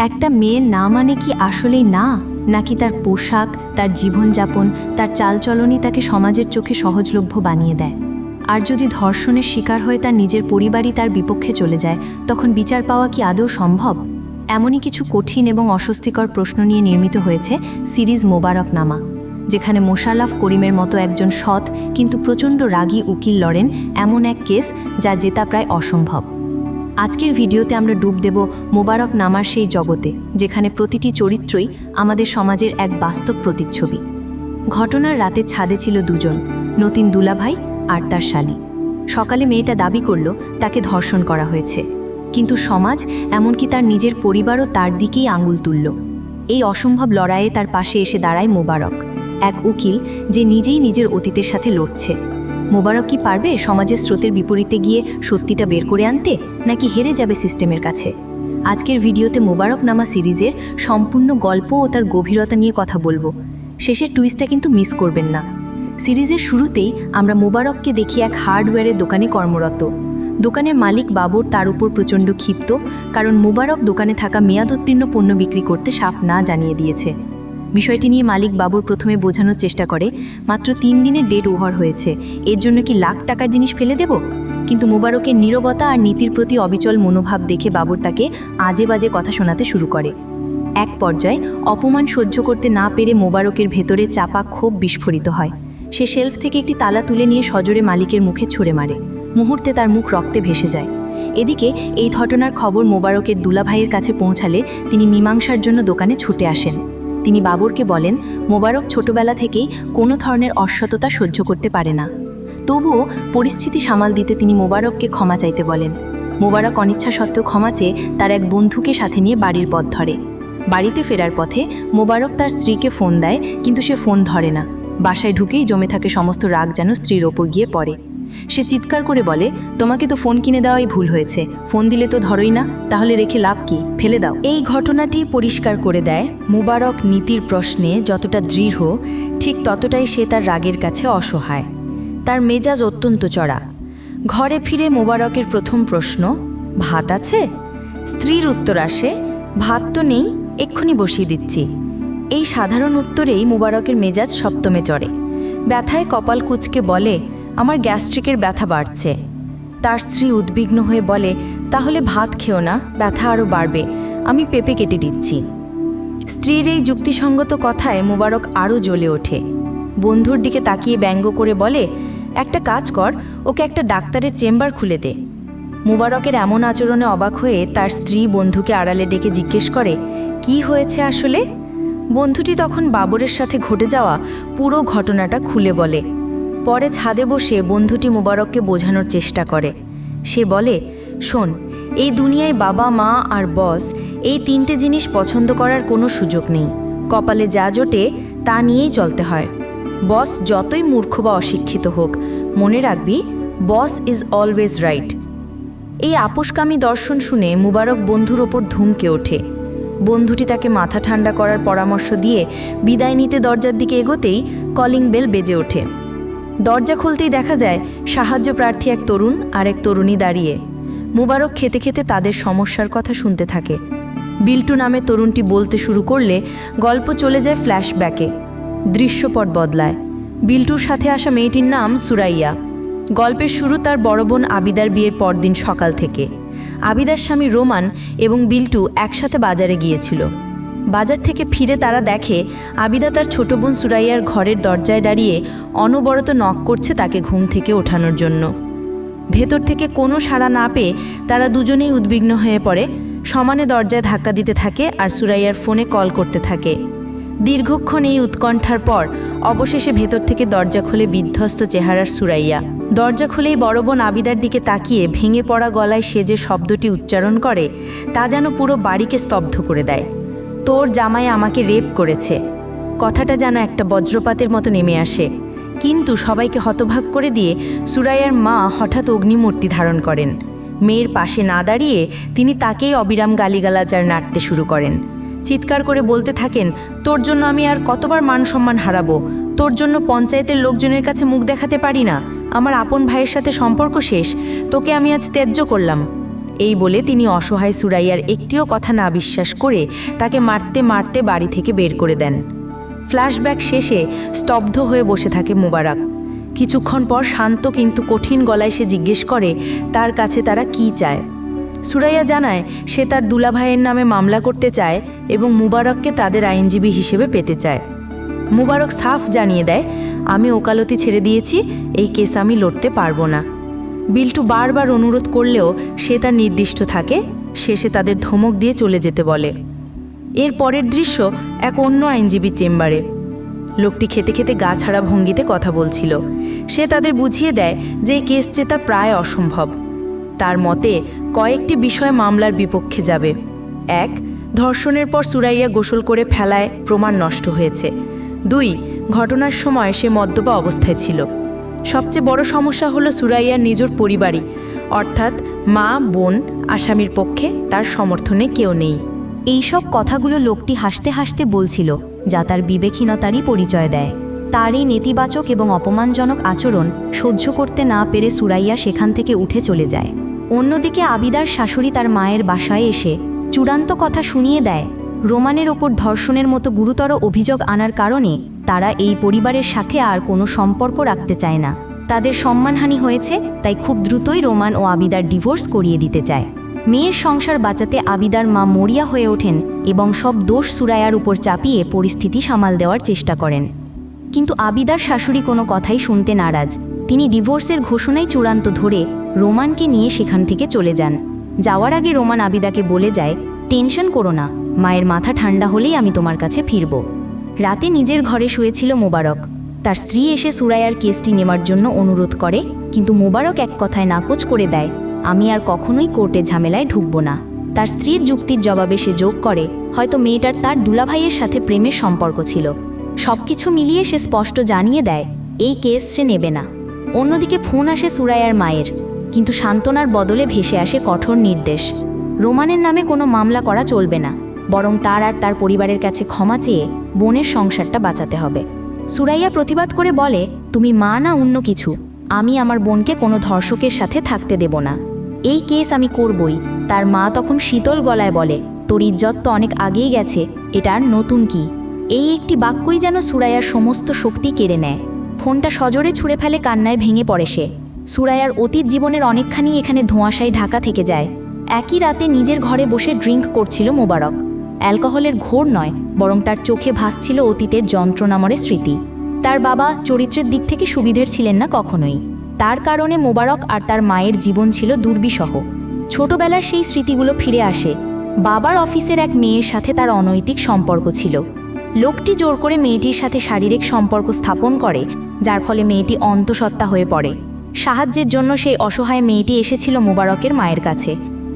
একটা মেয়ের না মানে কি আসলেই না, নাকি তার পোশাক, তার জীবনযাপন, তার চালচলনই তাকে সমাজের চোখে সহজলভ্য বানিয়ে দেয়? আর যদি ধর্ষণের শিকার হয়ে তার নিজের পরিবারই তার বিপক্ষে চলে যায়, তখন বিচার পাওয়া কি আদৌ সম্ভব? এমনই কিছু কঠিন এবং অস্বস্তিকর প্রশ্ন নিয়ে নির্মিত হয়েছে সিরিজ মোবারকনামা, যেখানে মোশাররফ করিমের মতো একজন সৎ কিন্তু প্রচণ্ড রাগী উকিল লড়েন এমন এক কেস যা জেতা প্রায় অসম্ভব। আজকের ভিডিওতে আমরা ডুব দেব মোবারকনামার সেই জগতে, যেখানে প্রতিটি চরিত্রই আমাদের সমাজের এক বাস্তব প্রতিচ্ছবি। ঘটনার রাতে ছাদে ছিল দুজন, নতুন দুলাভাই আর তার শালী। সকালে মেয়েটা দাবি করল তাকে ধর্ষণ করা হয়েছে, কিন্তু সমাজ, এমনকি তার নিজের পরিবারও তার দিকেই আঙুল তুলল। এই অসম্ভব লড়াইয়ে তার পাশে এসে দাঁড়ায় মোবারক, এক উকিল যে নিজেই নিজের অতীতের সাথে লড়ছে। মোবারক কি পারবে সমাজের স্রোতের বিপরীতে গিয়ে সত্যিটা বের করে আনতে, নাকি হেরে যাবে সিস্টেমের কাছে? আজকের ভিডিওতে মোবারকনামা সিরিজের সম্পূর্ণ গল্প ও তার গভীরতা নিয়ে কথা বলবো। শেষের টুইস্টটা কিন্তু মিস করবেন না। সিরিজের শুরুতেই আমরা মোবারককে দেখি এক হার্ডওয়্যারের দোকানে কর্মরত। দোকানের মালিক বাবর তার উপর প্রচণ্ড ক্ষিপ্ত, কারণ মোবারক দোকানে থাকা মেয়াদোত্তীর্ণ পণ্য বিক্রি করতে সাফ না জানিয়ে দিয়েছে। বিষয়টি নিয়ে মালিক বাবুর প্রথমে বোঝানোর চেষ্টা করে, মাত্র 3 দিনের ডেট ওভার হয়েছে, এর জন্য কি লাখ টাকার জিনিস ফেলে দেব? কিন্তু মোবারকের নীরবতা আর নীতির প্রতি অবিচল মনোভাব দেখে বাবুর তাকে আজে বাজে কথা শোনাতে শুরু করে। এক পর্যায়ে অপমান সহ্য করতে না পেরে মোবারকের ভেতরে চাপা ক্ষোভ বিস্ফোরিত হয়। সে শেলফ থেকে একটি তালা তুলে নিয়ে সজোরে মালিকের মুখে ছুঁড়ে মারে। মুহূর্তে তার মুখ রক্তে ভেসে যায়। এদিকে এই ঘটনার খবর মোবারকের দুলাভাইয়ের কাছে পৌঁছালে তিনি মীমাংসার জন্য দোকানে ছুটে আসেন। তিনি বাবরকে বলেন, মোবারক ছোটবেলা থেকেই কোনো ধরনের অসততা সহ্য করতে পারে না। তবুও পরিস্থিতি সামাল দিতে তিনি মোবারককে ক্ষমা চাইতে বলেন। মোবারক অনিচ্ছা সত্ত্বেও ক্ষমা চেয়ে তার এক বন্ধুকে সাথে নিয়ে বাড়ির পথ ধরে। বাড়িতে ফেরার পথে মোবারক তার স্ত্রীকে ফোন দেয়, কিন্তু সে ফোন ধরে না। বাসায় ঢুকেই জমে থাকে সমস্ত রাগ যেন স্ত্রীর ওপর গিয়ে পড়ে। সে চিৎকার করে বলে, তোমাকে তো ফোন কিনে দেওয়াই ভুল হয়েছে, ফোন দিলে তো ধরোই না, তাহলে রেখে লাভ কি, ফেলে দাও। এই ঘটনাটি পরিষ্কার করে দেয়, মোবারক নীতির প্রশ্নে যতটা দৃঢ়, ঠিক ততটাই সে তার রাগের কাছে অসহায়। তার মেজাজ অত্যন্ত চড়া। ঘরে ফিরে মোবারকের প্রথম প্রশ্ন, ভাত আছে? স্ত্রীর উত্তর আসে, ভাত তো নেই, এক্ষুনি বসিয়ে দিচ্ছি। এই সাধারণ উত্তরেই মোবারকের মেজাজ সপ্তমে চড়ে। ব্যথায় কপাল কুঁচকে বলে, আমার গ্যাস্ট্রিকের ব্যথা বাড়ছে। তার স্ত্রী উদ্বিগ্ন হয়ে বলে, তাহলে ভাত খেও না, ব্যথা আরও বাড়বে, আমি পেঁপে কেটে দিচ্ছি। স্ত্রীর এই যুক্তিসঙ্গত কথায় মোবারক আরও জ্বলে ওঠে। বন্ধুর দিকে তাকিয়ে ব্যঙ্গ করে বলে, একটা কাজ কর, ওকে একটা ডাক্তারের চেম্বার খুলে দে। মোবারকের এমন আচরণে অবাক হয়ে তার স্ত্রী বন্ধুকে আড়ালে ডেকে জিজ্ঞেস করে, কি হয়েছে আসলে? বন্ধুটি তখন বাবরের সাথে ঘটে যাওয়া পুরো ঘটনাটা খুলে বলে। পরে ছাদে বসে বন্ধুটি মোবারককে বোঝানোর চেষ্টা করে। সে বলে, শোন, এই দুনিয়ায় বাবা, মা আর বস, এই 3টে জিনিস পছন্দ করার কোনো সুযোগ নেই। কপালে যা জোটে তা নিয়েই চলতে হয়। বস যতই মূর্খ বা অশিক্ষিত হোক, মনে রাখবি, বস ইজ অলওয়েজ রাইট। এই আপোষকামী দর্শন শুনে মোবারক বন্ধুর ওপর ধুমকে ওঠে। বন্ধুটি তাকে মাথা ঠান্ডা করার পরামর্শ দিয়ে বিদায় নিতে দরজার দিকে এগোতেই কলিং বেল বেজে ওঠে। দরজা খুলতেই দেখা যায় সাহায্য প্রার্থী এক তরুণ আর এক তরুণী দাঁড়িয়ে। মোবারক খেতে খেতে তাদের সমস্যার কথা শুনতে থাকে। বিল্টু নামে তরুণটি বলতে শুরু করলে গল্প চলে যায় ফ্ল্যাশব্যাকে। দৃশ্যপট বদলায়। বিল্টুর সাথে আসা মেয়েটির নাম সুরাইয়া। গল্পের শুরু তার বড় বোন আবিদার বিয়ের পরদিন সকাল থেকে। আবিদার স্বামী রোমান এবং বিল্টু একসাথে বাজারে গিয়েছিল। বাজার থেকে ফিরে তারা দেখে আবিদা তার ছোট বোন সুরাইয়ার ঘরের দরজায় দাঁড়িয়ে অনবরত নক করছে তাকে ঘুম থেকে ওঠানোর জন্য। ভেতর থেকে কোনো সাড়া না পেয়ে তারা দুজনেই উদ্বিগ্ন হয়ে পড়ে, সমানে দরজায় ধাক্কা দিতে থাকে আর সুরাইয়ার ফোনে কল করতে থাকে। দীর্ঘক্ষণ এই উৎকণ্ঠার পর অবশেষে ভেতর থেকে দরজা খুলে বিধ্বস্ত চেহারার সুরাইয়া। দরজা খুলেই বড় বোন আবিদার দিকে তাকিয়ে ভেঙে পড়া গলায় সে যে শব্দটি উচ্চারণ করে, তা যেন পুরো বাড়িকে স্তব্ধ করে দেয়। তোর জামাই আমাকে রেপ করেছে। কথাটা যেন একটা বজ্রপাতের মতো নেমে আসে। কিন্তু সবাইকে হতভাগ করে দিয়ে সুরাইয়ার মা হঠাৎ অগ্নিমূর্তি ধারণ করেন। মেয়ের পাশে না দাঁড়িয়ে তিনি তাকেই অবিরাম গালিগালাজার নাড়তে শুরু করেন। চিৎকার করে বলতে থাকেন, তোর জন্য আমি আর কতবার মান সম্মান হারাবো? তোর জন্য পঞ্চায়েতের লোকজনের কাছে মুখ দেখাতে পারি না। আমার আপন ভাইয়ের সাথে সম্পর্ক শেষ, তোকে আমি আজ ত্যায্য করলাম। এই বলে তিনি অসহায় সুরাইয়ার একটিও কথা না বিশ্বাস করে তাকে মারতে মারতে বাড়ি থেকে বের করে দেন। ফ্ল্যাশব্যাক শেষে স্তব্ধ হয়ে বসে থাকে মোবারক। কিছুক্ষণ পর শান্ত কিন্তু কঠিন গলায় সে জিজ্ঞেস করে তার কাছে তারা কি চায়। সুরাইয়া জানায় সে তার দুলাভাইয়ের নামে মামলা করতে চায় এবং মুবারককে তাদের আইনজীবী হিসেবে পেতে চায়। মুবারক সাফ জানিয়ে দেয়, আমি ওকালতি ছেড়ে দিয়েছি, এই কেস আমি লড়তে পারবো না। বিল্টু বারবার অনুরোধ করলেও সে তার নির্দিষ্ট থাকে, শেষে তাদের ধমক দিয়ে চলে যেতে বলে। এর পরের দৃশ্য এক অন্য আইনজীবীর চেম্বারে। লোকটি খেতে খেতে গা ছাড়া ভঙ্গিতে কথা বলছিল। সে তাদের বুঝিয়ে দেয় যে এই কেস জেতা প্রায় অসম্ভব। তার মতে কয়েকটি বিষয় মামলার বিপক্ষে যাবে। 1, ধর্ষণের পর সুরাইয়া গোসল করে ফেলায় প্রমাণ নষ্ট হয়েছে। 2, ঘটনার সময় সে মদ্যপা অবস্থায় ছিল। সবচেয়ে বড় সমস্যা হলো সুরাইয়ার নিজের পরিবারই, অর্থাৎ মা, বোন। আসামির পক্ষে তার সমর্থনে কেউ নেই। এইসব কথাগুলো লোকটি হাসতে হাসতে বলছিল, যা তার বিবেকহীনতারই পরিচয় দেয়। তার এই নেতিবাচক এবং অপমানজনক আচরণ সহ্য করতে না পেরে সুরাইয়া সেখান থেকে উঠে চলে যায়। অন্যদিকে আবিদার শাশুড়ি তার মায়ের বাসায় এসে চূড়ান্ত কথা শুনিয়ে দেয়। রোমানের ওপর ধর্ষণের মতো গুরুতর অভিযোগ আনার কারণে তারা এই পরিবারের সাথে আর কোনো সম্পর্ক রাখতে চায় না। তাদের সম্মানহানি হয়েছে, তাই খুব দ্রুতই রোমান ও আবিদার ডিভোর্স করিয়ে দিতে চায়। মেয়ের সংসার বাঁচাতে আবিদার মা মরিয়া হয়ে ওঠেন এবং সব দোষ সুরাইয়ার উপর চাপিয়ে পরিস্থিতি সামাল দেওয়ার চেষ্টা করেন। কিন্তু আবিদার শাশুড়ি কোনো কথাই শুনতে নারাজ। তিনি ডিভোর্সের ঘোষণাই চূড়ান্ত ধরে রোমানকে নিয়ে সেখান থেকে চলে যান। যাওয়ার আগে রোমান আবিদাকে বলে যায়, টেনশন করো না, মায়ের মাথা ঠান্ডা হলেই আমি তোমার কাছে ফিরব। রাতে নিজের ঘরে শুয়েছিল মোবারক। তার স্ত্রী এসে সুরাইয়ার কেসটি নেওয়ার জন্য অনুরোধ করে, কিন্তু মোবারক এক কথায় নাকচ করে দেয়, আমি আর কখনোই কোর্টে ঝামেলায় ঢুকব না। তার স্ত্রীর যুক্তির জবাবে সে যোগ করে, হয়তো মেয়েটার তার দুলাভাইয়ের সাথে প্রেমের সম্পর্ক ছিল। সবকিছু মিলিয়ে সে স্পষ্ট জানিয়ে দেয় এই কেস সে নেবে না। অন্যদিকে ফোন আসে সুরাইয়ার মায়ের, কিন্তু সান্ত্বনার বদলে ভেসে আসে কঠোর নির্দেশ। রোমানের নামে কোনো মামলা করা চলবে না, বরং তার আর তার পরিবারের কাছে ক্ষমা চেয়ে বোনের সংসারটা বাঁচাতে হবে। সুরাইয়া প্রতিবাদ করে বলে, তুমি মা না অন্য কিছু, আমি আমার বোনকে কোনো ধর্ষকের সাথে থাকতে দেব না, এই কেস আমি করবই। তার মা তখন শীতল গলায় বলে, তোর ইজ্জত তো অনেক আগেই গেছে, এটা আর নতুন কি? এই একটি বাক্যই যেন সুরাইয়ার সমস্ত শক্তি কেড়ে নেয়। ফোনটা সজোরে ছুঁড়ে ফেলে, কান্নায় ভেঙে পড়ে সে। সুরাইয়ার অতীত জীবনের অনেকখানি এখানে ধোঁয়াশায় ঢাকা থেকে যায়। একই রাতে নিজের ঘরে বসে ড্রিঙ্ক করছিল মোবারক। অ্যালকোহলের ঘোর নয়, বরং তার চোখে ভাসছিল অতীতের যন্ত্রণাময় স্মৃতি। তার বাবা চরিত্রের দিক থেকে সুবিধের ছিলেন না কখনোই। তার কারণে মোবারক আর তার মায়ের জীবন ছিল দুর্বিষহ। ছোটবেলার সেই স্মৃতিগুলো ফিরে আসে। বাবার অফিসের এক মেয়ের সাথে তার অনৈতিক সম্পর্ক ছিল। লোকটি জোর করে মেয়েটির সাথে শারীরিক সম্পর্ক স্থাপন করে, যার ফলে মেয়েটি অন্তঃসত্ত্বা হয়ে পড়ে। সাহায্যের জন্য সেই অসহায় মেয়েটি এসেছিল মোবারকের মায়ের কাছে।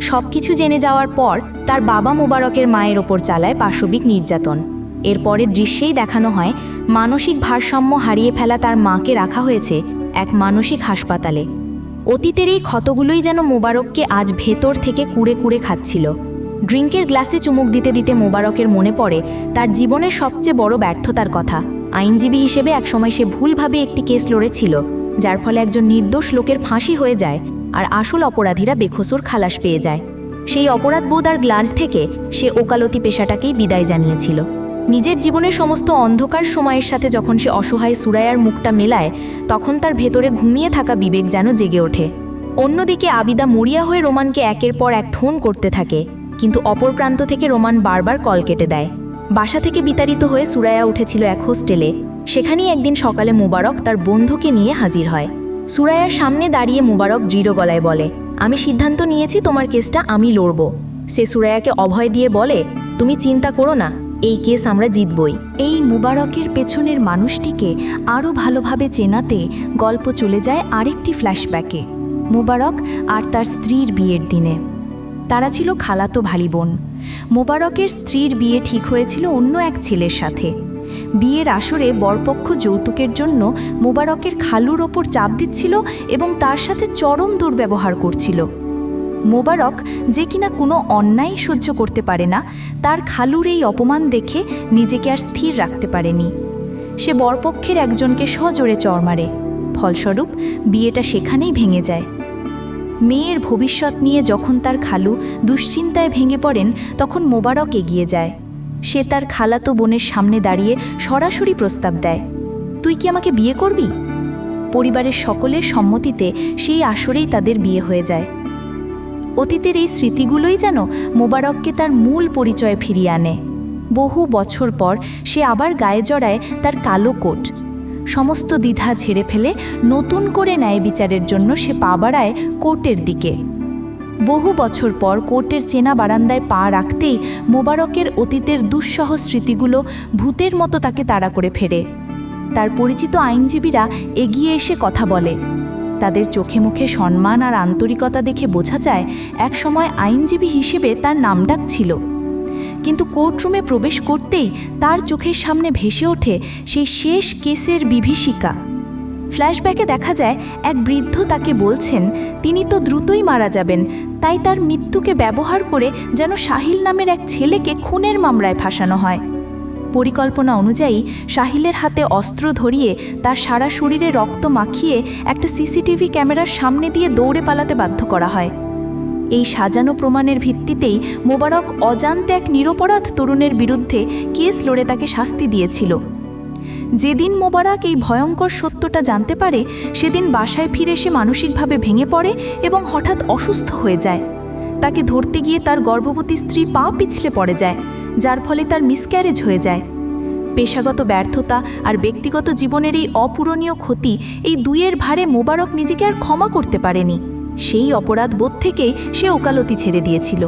সবকিছু জেনে যাওয়ার পর তার বাবা মোবারকের মায়ের ওপর চালায় পাশবিক নির্যাতন। এরপরের দৃশ্যেই দেখানো হয় মানসিক ভারসাম্য হারিয়ে ফেলা তার মাকে রাখা হয়েছে এক মানসিক হাসপাতালে। অতীতের এই ক্ষতগুলোই যেন মোবারককে আজ ভেতর থেকে কুড়ে কুড়ে খাচ্ছিল। ড্রিঙ্কের গ্লাসে চুমুক দিতে দিতে মোবারকের মনে পড়ে তার জীবনের সবচেয়ে বড় ব্যর্থতার কথা। আইনজীবী হিসেবে একসময় সে ভুলভাবে একটি কেস লড়েছিল, যার ফলে একজন নির্দোষ লোকের ফাঁসি হয়ে যায় আর আসল অপরাধীরা বেকসুর খালাস পেয়ে যায়। সেই অপরাধবোধ আর গ্লাঞ্জ থেকে সে ওকালতি পেশাটাকেই বিদায় জানিয়েছিল। নিজের জীবনের সমস্ত অন্ধকার সময়ের সাথে যখন সে অসহায় সুরাইয়ার মুখটা মেলায়, তখন তার ভেতরে ঘুমিয়ে থাকা বিবেক যেন জেগে ওঠে। অন্যদিকে আবিদা মরিয়া হয়ে রোমানকে একের পর এক ফোন করতে থাকে, কিন্তু অপর প্রান্ত থেকে রোমান বারবার কল কেটে দেয়। বাসা থেকে বিতাড়িত হয়ে সুরাইয়া উঠেছিল এক হোস্টেলে। সেখানেই একদিন সকালে মোবারক তার বন্ধুকে নিয়ে হাজির হয়। সুরাইয়ার সামনে দাঁড়িয়ে মোবারক দৃঢ় গলায় বলে, আমি সিদ্ধান্ত নিয়েছি, তোমার কেসটা আমি লড়ব। সে সুরাইয়াকে অভয় দিয়ে বলে, তুমি চিন্তা করো না, এই কেস আমরা জিতবই। এই মুবারকের পেছনের মানুষটিকে আরও ভালোভাবে চেনাতে গল্প চলে যায় আরেকটি ফ্ল্যাশব্যাকে, মুবারক আর তার স্ত্রীর বিয়ের দিনে। তারা ছিল খালাতো ভাই বোন। মোবারকের স্ত্রীর বিয়ে ঠিক হয়েছিল অন্য এক ছেলের সাথে। বিয়ের আসরে বরপক্ষ যৌতুকের জন্য মোবারকের খালুর ওপর চাপ দিচ্ছিল এবং তার সাথে চরম দুর্ব্যবহার করছিল। মোবারক, যে কিনা কোনো অন্যায় সহ্য করতে পারে না, তার খালুর এই অপমান দেখে নিজেকে আর স্থির রাখতে পারেনি। সে বরপক্ষের একজনকে সজোরে চড় মারে। ফলস্বরূপ বিয়েটা সেখানেই ভেঙে যায়। মেয়ের ভবিষ্যৎ নিয়ে যখন তার খালু দুশ্চিন্তায় ভেঙে পড়েন তখন মোবারক এগিয়ে যায়। সে তার খালাতো বোনের সামনে দাঁড়িয়ে সরাসরি প্রস্তাব দেয়, তুই কি আমাকে বিয়ে করবি? পরিবারের সকলের সম্মতিতে সেই আসরেই তাদের বিয়ে হয়ে যায়। অতীতের এই স্মৃতিগুলোই যেন মোবারককে তার মূল পরিচয়ে ফিরিয়ে আনে। বহু বছর পর সে আবার গায়ে জড়ায় তার কালো কোট। সমস্ত দ্বিধা ঝেড়ে ফেলে নতুন করে ন্যায় বিচারের জন্য সে পা বাড়ায় কোর্টের দিকে। বহু বছর পর কোর্টের চেনা বারান্দায় পা রাখতেই মোবারকের অতীতের দুঃসহ স্মৃতিগুলো ভূতের মতো তাকে তাড়া করে ফেরে। তার পরিচিত আইনজীবীরা এগিয়ে এসে কথা বলে। তাদের চোখে মুখে সম্মান আর আন্তরিকতা দেখে বোঝা যায় একসময় আইনজীবী হিসেবে তার নামডাক ছিল। কিন্তু কোর্টরুমে প্রবেশ করতেই তার চোখের সামনে ভেসে ওঠে সেই শেষ কেসের বিভীষিকা। ফ্ল্যাশব্যাকে দেখা যায় এক বৃদ্ধ তাকে বলছেন তিনি তো দ্রুতই মারা যাবেন, তাই তার মৃত্যুকে ব্যবহার করে যেন সাহিল নামের এক ছেলেকে খুনের মামলায় ফাঁসানো হয়। পরিকল্পনা অনুযায়ী সাহিলের হাতে অস্ত্র ধরিয়ে তার সারা শরীরে রক্ত মাখিয়ে একটা সিসিটিভি ক্যামেরার সামনে দিয়ে দৌড়ে পালাতে বাধ্য করা হয়। এই সাজানো প্রমাণের ভিত্তিতেই মোবারক অজান্তে এক নিরপরাধ তরুণের বিরুদ্ধে কেস লড়ে তাকে শাস্তি দিয়েছিল। যেদিন মোবারক এই ভয়ঙ্কর সত্যটা জানতে পারে সেদিন বাসায় ফিরে সে মানসিকভাবে ভেঙে পড়ে এবং হঠাৎ অসুস্থ হয়ে যায়। তাকে ধরতে গিয়ে তার গর্ভবতী স্ত্রী পা পিছলে পড়ে যায়, যার ফলে তার মিসক্যারেজ হয়ে যায়। পেশাগত ব্যর্থতা আর ব্যক্তিগত জীবনের এই অপূরণীয় ক্ষতি, এই দুইয়ের ভারে মোবারক নিজেকে আর ক্ষমা করতে পারেনি। সেই অপরাধ বোধ থেকেই সে ওকালতি ছেড়ে দিয়েছিল।